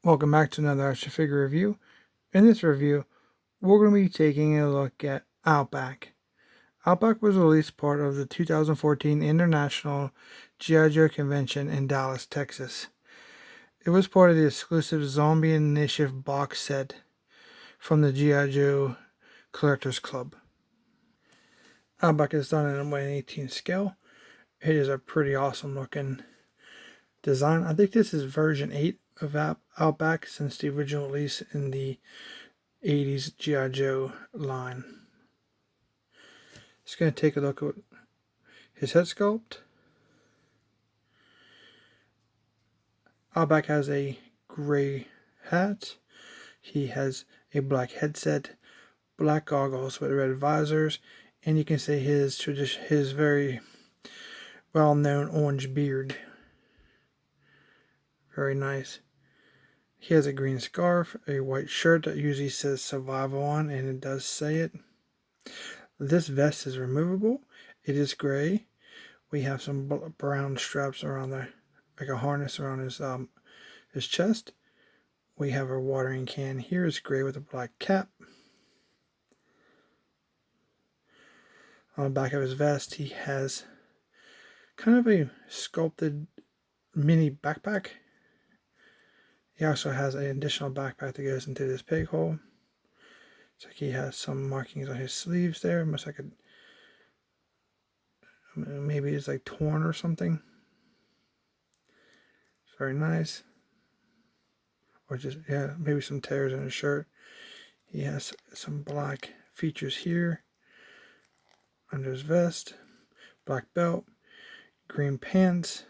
Welcome back to another action figure review. In this review, we're going to be taking a look at Outback. Outback was released part of the 2014 International G.I. Joe Convention in Dallas, Texas. It was part of the exclusive Zombie Initiative box set from the G.I. Joe Collectors Club. Outback is done in a 1/18 scale. It is a pretty awesome looking design. I think this is version 8 of Outback since the original release in the 80s G.I. Joe line. Just going to take a look at his head sculpt. Outback has a gray hat. He has a black headset, black goggles with red visors, and you can see his very well-known orange beard. Very nice. He has a green scarf, a white shirt that usually says survival on, and it does say it. This vest is removable. It is gray. We have some brown straps around there, like a harness around his chest. We have a watering can here. It's gray with a black cap. On the back of his vest, he has kind of a sculpted mini backpack. He also has an additional backpack that goes into this peg hole. It's like he has some markings on his sleeves there. Almost like maybe it's like torn or something. It's very nice. Or just, yeah, maybe some tears in his shirt. He has some black features here under his vest. Black belt. Green pants.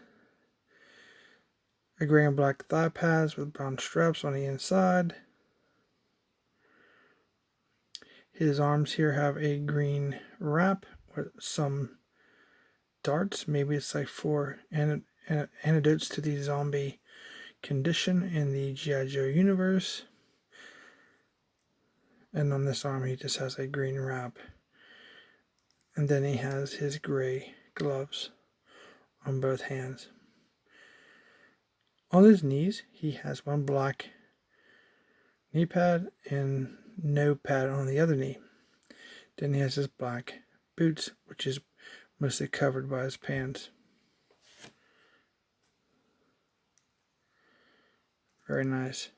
A gray and black thigh pads with brown straps on the inside. His arms here have a green wrap with some darts. Maybe it's like for antidotes to the zombie condition in the G.I. Joe universe. And on this arm he just has a green wrap. And then he has his gray gloves on both hands. On his knees, he has one black knee pad and no pad on the other knee. Then he has his black boots, which is mostly covered by his pants. Very nice.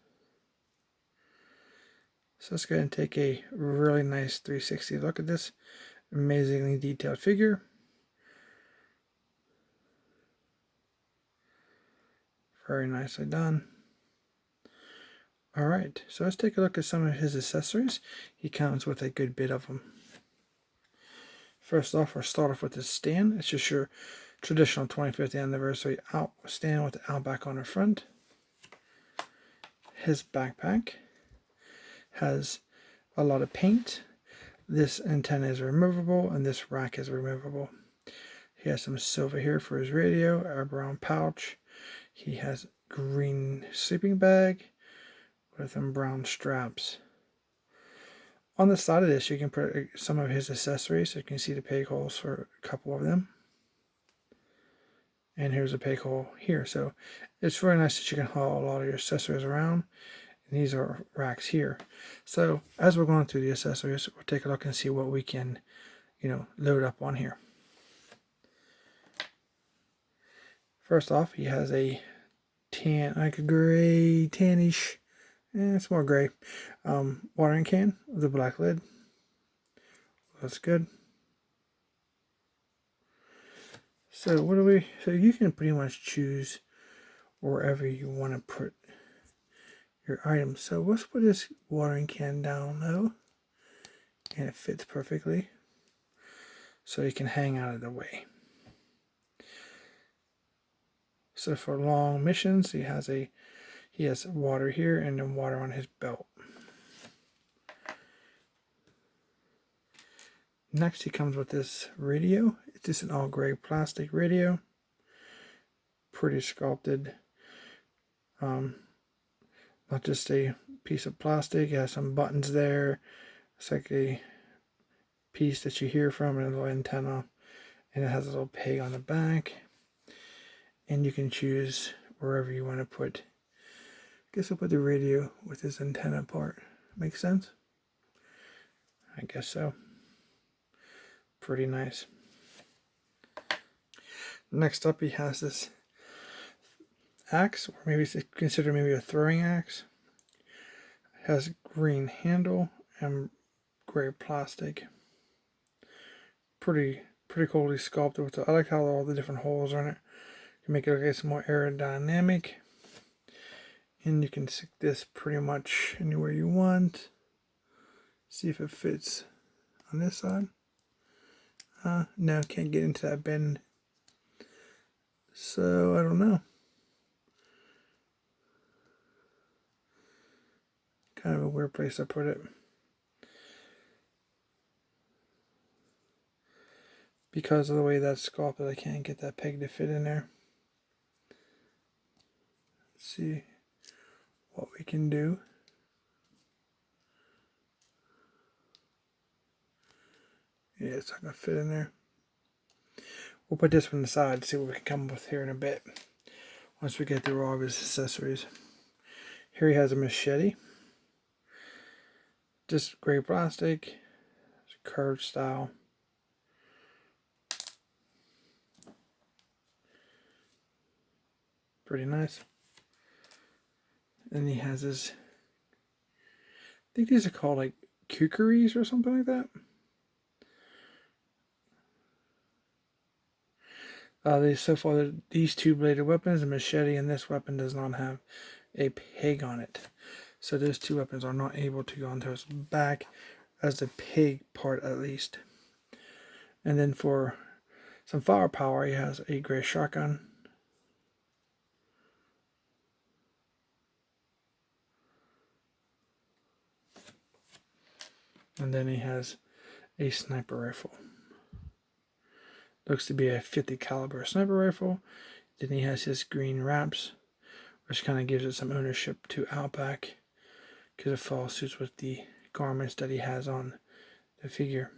So let's go ahead and take a really nice 360 look at this amazingly detailed figure. Very nicely done. Alright, so let's take a look at some of his accessories. He comes with a good bit of them. First off, we'll start off with his stand. It's just your traditional 25th anniversary stand with the Outback on the front. His backpack has a lot of paint. This antenna is removable and this rack is removable. He has some silver here for his radio, a brown pouch. He has green sleeping bag with some brown straps. On the side of this, you can put some of his accessories. So you can see the peg holes for a couple of them. And here's a peg hole here. So it's really nice that you can haul a lot of your accessories around. And these are racks here. So as we're going through the accessories, we'll take a look and see what we can, load up on here. First off, he has a tan, like a gray, tannish, it's more gray, watering can with a black lid. That's good. So so you can pretty much choose wherever you want to put your items. So let's put this watering can down low, and it fits perfectly, so you can hang out of the way. So for long missions, he has water here and then water on his belt. Next, he comes with this radio. It's just an all gray plastic radio. Pretty sculpted. Not just a piece of plastic. It has some buttons there. It's like a piece that you hear from and a little antenna. And it has a little peg on the back. And you can choose wherever you want to put Guess I'll put the radio with his antenna part. Make sense? I guess so. Pretty nice. Next up, he has this axe, or maybe it's considered maybe a throwing axe. It has green handle and gray plastic. Pretty coolly sculpted. With I like how all the different holes are in it. You can make it look some more aerodynamic. And you can stick this pretty much anywhere you want. See if it fits on this side. No, can't get into that bend. So, I don't know. Kind of a weird place to put it. Because of the way that's sculpted, I can't get that peg to fit in there. Let's see what we can do. Yeah, it's not going to fit in there. We'll put this one aside to see what we can come up with here in a bit. Once we get through all of his accessories. Here he has a machete. Just gray plastic. It's a curved style. Pretty nice. And he has his, I think these are called like kukris or something like that. So far, these two bladed weapons, the machete and this weapon, does not have a peg on it. So those two weapons are not able to go onto his back as the peg part at least. And then for some firepower, he has a gray shotgun. And then he has a sniper rifle. Looks to be a 50 caliber sniper rifle. Then he has his green wraps, which kind of gives it some ownership to Outback, because it falls suits with the garments that he has on the figure.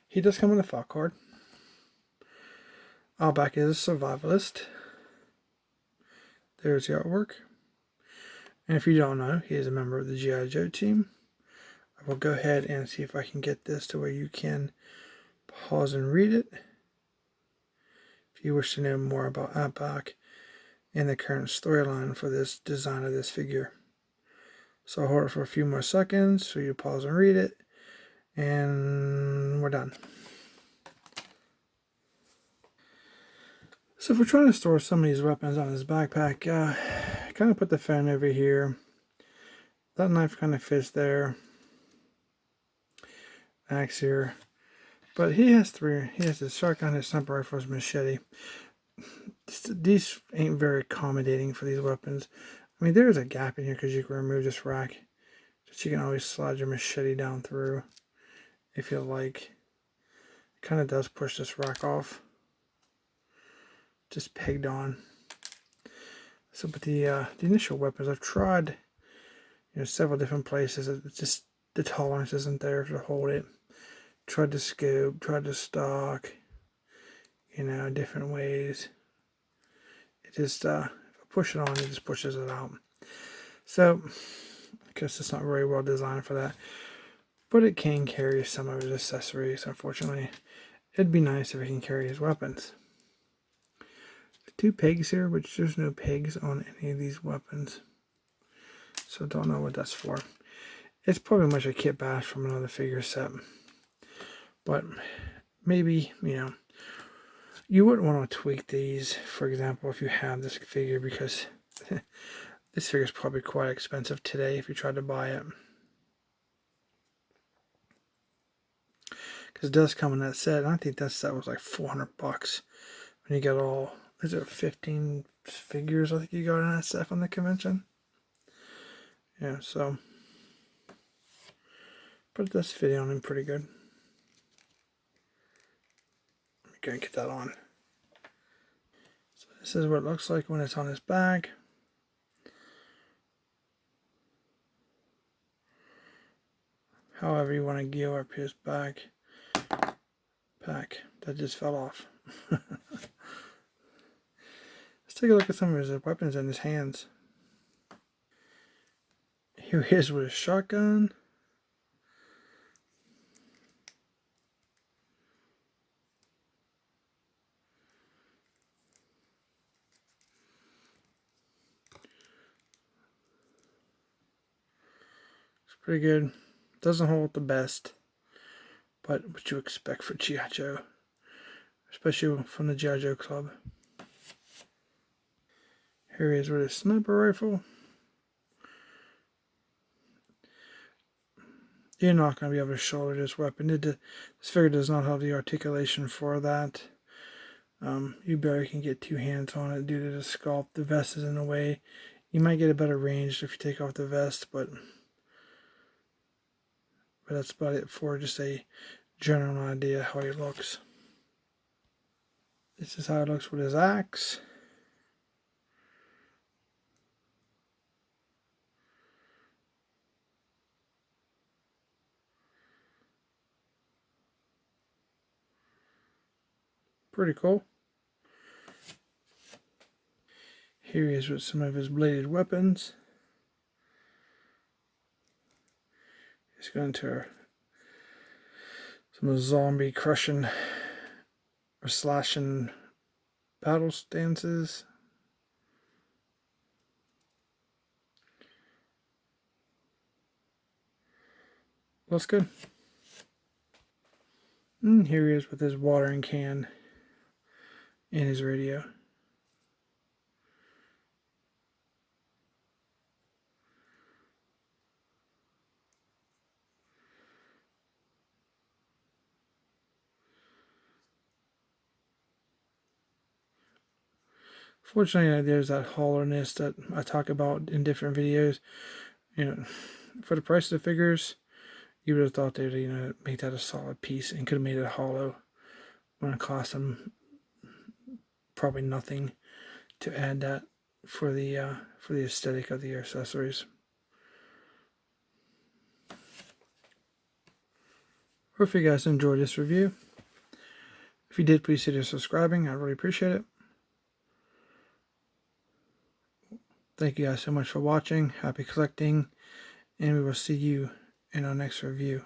He does come with a file card. Outback is a survivalist. There's the artwork. And if you don't know, he is a member of the G.I. Joe team. I will go ahead and see if I can get this to where you can pause and read it. If you wish to know more about Outback and the current storyline for this design of this figure. So I'll hold it for a few more seconds so you pause and read it. And we're done. So if we're trying to store some of these weapons on his backpack, kind of put the phone over here. That knife kind of fits there. Axe here. But he has three. He has his shotgun, his sniper rifle, his machete. These ain't very accommodating for these weapons. I mean, there's a gap in here because you can remove this rack. But you can always slide your machete down through if you like. It kind of does push this rack off. Just pegged on. So, but the initial weapons, I've tried, several different places. It's just the tolerance isn't there to hold it. Tried to scope, tried to stock, different ways. It just, if I push it on, it just pushes it out. So, I guess it's not very well designed for that. But it can carry some of his accessories, unfortunately. It'd be nice if it can carry his weapons. Two pegs here, which there's no pegs on any of these weapons. So don't know what that's for. It's probably much a kit bash from another figure set. But maybe, you wouldn't want to tweak these, for example, if you have this figure, because this figure is probably quite expensive today if you tried to buy it. Because it does come in that set, and I think that set was like $400 when you get all, is it 15 figures I think you got in that set from the convention? Yeah, so, but it does fit on him pretty good. Let me go and get that on. So this is what it looks like when it's on his back. However you want to gear up his back. That just fell off. Let's take a look at some of his weapons in his hands. Here he is with a shotgun. It's pretty good. Doesn't hold the best, but what you expect for G.I. Joe, especially from the G.I. Joe Club. Here he is with his sniper rifle. You're not going to be able to shoulder this weapon. This figure does not have the articulation for that. You barely can get two hands on it due to the sculpt. The vest is in the way. You might get a better range if you take off the vest, but that's about it for just a general idea how he looks. This is how it looks with his axe. Pretty cool. Here he is with some of his bladed weapons. He's going to some zombie crushing or slashing battle stances. Looks good. And here he is with his watering can and his radio. Fortunately, there's that hollowness that I talk about in different videos. For the price of the figures, you would have thought they would, make that a solid piece and could have made it hollow when it cost them probably nothing to add that for the aesthetic of the accessories. Hope you guys enjoyed this review. If you did, please consider subscribing. I really appreciate it. Thank you guys so much for watching. Happy collecting. And we will see you in our next review.